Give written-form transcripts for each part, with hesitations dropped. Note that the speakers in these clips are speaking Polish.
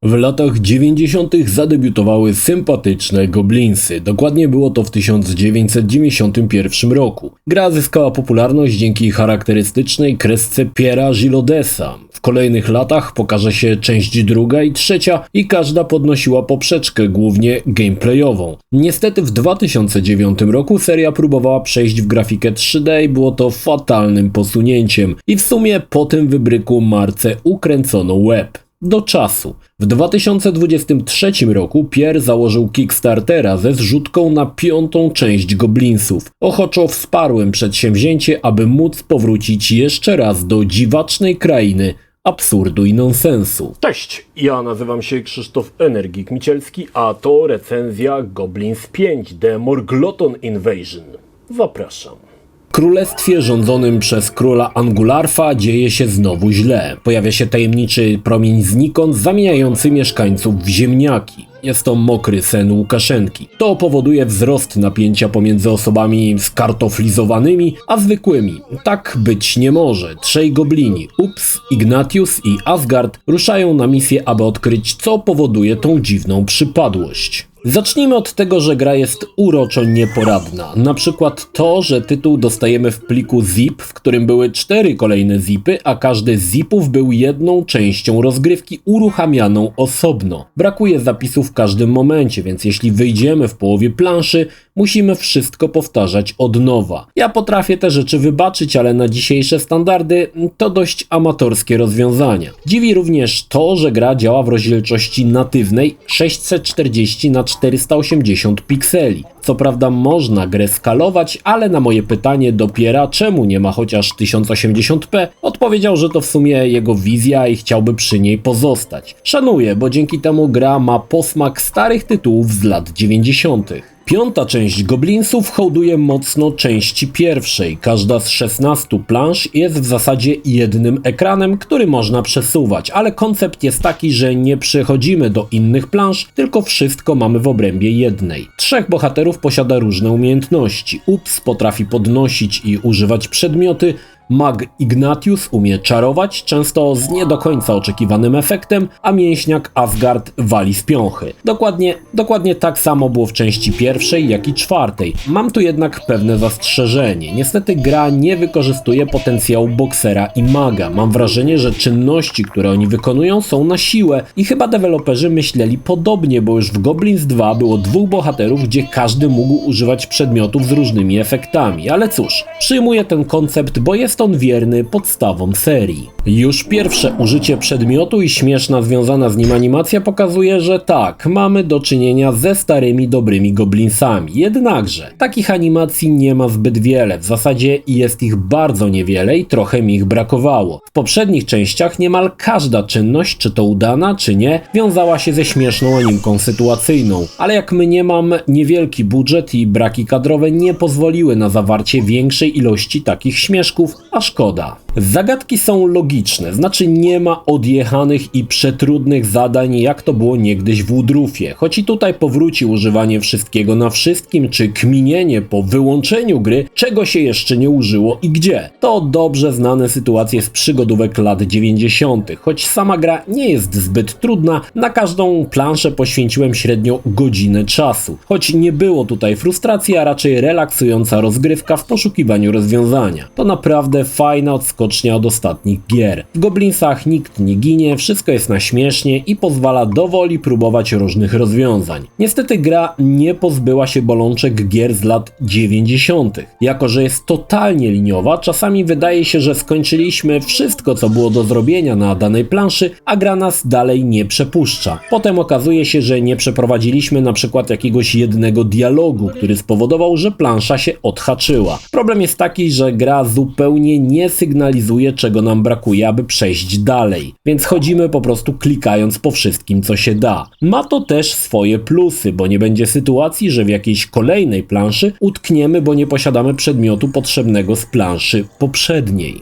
W latach 90. zadebiutowały sympatyczne Goblinsy. Dokładnie było to w 1991 roku. Gra zyskała popularność dzięki charakterystycznej kresce Pierre'a Gilodesa. W kolejnych latach pokaże się część druga i trzecia i każda podnosiła poprzeczkę, głównie gameplayową. Niestety w 2009 roku seria próbowała przejść w grafikę 3D i było to fatalnym posunięciem. I w sumie po tym wybryku marce ukręcono łeb. Do czasu. W 2023 roku Pierre założył Kickstartera ze zrzutką na 5. część Goblinsów. Ochoczo wsparłem przedsięwzięcie, aby móc powrócić jeszcze raz do dziwacznej krainy absurdu i nonsensu. Cześć, ja nazywam się Krzysztof Energik-Micielski, a to recenzja Goblins 5 The Morgloton Invasion. Zapraszam. W królestwie rządzonym przez króla Angularfa dzieje się znowu źle. Pojawia się tajemniczy promień znikąd zamieniający mieszkańców w ziemniaki. Jest to mokry sen Łukaszenki. To powoduje wzrost napięcia pomiędzy osobami skartoflizowanymi a zwykłymi. Tak być nie może. Trzej goblini, Ups, Ignatius i Asgard, ruszają na misję, aby odkryć, co powoduje tą dziwną przypadłość. Zacznijmy od tego, że gra jest uroczo nieporadna. Na przykład to, że tytuł dostajemy w pliku zip, w którym były 4 kolejne zipy, a każdy z zipów był jedną częścią rozgrywki uruchamianą osobno. Brakuje zapisów w każdym momencie, więc jeśli wyjdziemy w połowie planszy, musimy wszystko powtarzać od nowa. Ja potrafię te rzeczy wybaczyć, ale na dzisiejsze standardy to dość amatorskie rozwiązania. Dziwi również to, że gra działa w rozdzielczości natywnej 640 na 480 pikseli. Co prawda można grę skalować, ale na moje pytanie do Pierre'a, czemu nie ma chociaż 1080p, odpowiedział, że to w sumie jego wizja i chciałby przy niej pozostać. Szanuję, bo dzięki temu gra ma posmak starych tytułów z lat 90. 5. część Goblinsów hołduje mocno części pierwszej. Każda z 16 plansz jest w zasadzie jednym ekranem, który można przesuwać, ale koncept jest taki, że nie przechodzimy do innych plansz, tylko wszystko mamy w obrębie jednej. 3 bohaterów posiada różne umiejętności. Ups potrafi podnosić i używać przedmioty, mag Ignatius umie czarować, często z nie do końca oczekiwanym efektem, a mięśniak Asgard wali z piąchy. Dokładnie tak samo było w części pierwszej, jak i czwartej. Mam tu jednak pewne zastrzeżenie. Niestety gra nie wykorzystuje potencjału boksera i maga. Mam wrażenie, że czynności, które oni wykonują, są na siłę i chyba deweloperzy myśleli podobnie, bo już w Goblins 2 było 2 bohaterów, gdzie każdy mógł używać przedmiotów z różnymi efektami. Ale cóż, przyjmuję ten koncept, bo jest on wierny podstawom serii. Już pierwsze użycie przedmiotu i śmieszna związana z nim animacja pokazuje, że tak, mamy do czynienia ze starymi dobrymi Goblinsami. Jednakże takich animacji nie ma zbyt wiele, w zasadzie jest ich bardzo niewiele i trochę mi ich brakowało. W poprzednich częściach niemal każda czynność, czy to udana, czy nie, wiązała się ze śmieszną animką sytuacyjną. Ale jak mniemam, niewielki budżet i braki kadrowe nie pozwoliły na zawarcie większej ilości takich śmieszków, a szkoda. Zagadki są logiczne, znaczy nie ma odjechanych i przetrudnych zadań, jak to było niegdyś w Woodruffie. Choć i tutaj powróci używanie wszystkiego na wszystkim, czy kminienie po wyłączeniu gry, czego się jeszcze nie użyło i gdzie. To dobrze znane sytuacje z przygodówek lat 90. Choć sama gra nie jest zbyt trudna, na każdą planszę poświęciłem średnio godzinę czasu. Choć nie było tutaj frustracji, a raczej relaksująca rozgrywka w poszukiwaniu rozwiązania. To naprawdę fajna odskocznia od ostatnich gier. W Goblinsach nikt nie ginie, wszystko jest na śmiesznie i pozwala dowoli próbować różnych rozwiązań. Niestety gra nie pozbyła się bolączek gier z lat 90. Jako że jest totalnie liniowa, czasami wydaje się, że skończyliśmy wszystko, co było do zrobienia na danej planszy, a gra nas dalej nie przepuszcza. Potem okazuje się, że nie przeprowadziliśmy na przykład jakiegoś jednego dialogu, który spowodował, że plansza się odhaczyła. Problem jest taki, że gra zupełnie nie sygnalizuje, czego nam brakuje, aby przejść dalej, więc chodzimy po prostu klikając po wszystkim, co się da. Ma to też swoje plusy, bo nie będzie sytuacji, że w jakiejś kolejnej planszy utkniemy, bo nie posiadamy przedmiotu potrzebnego z planszy poprzedniej.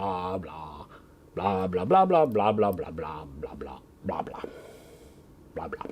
bla bla bla bla bla bla bla bla bla bla bla bla bla bla bla.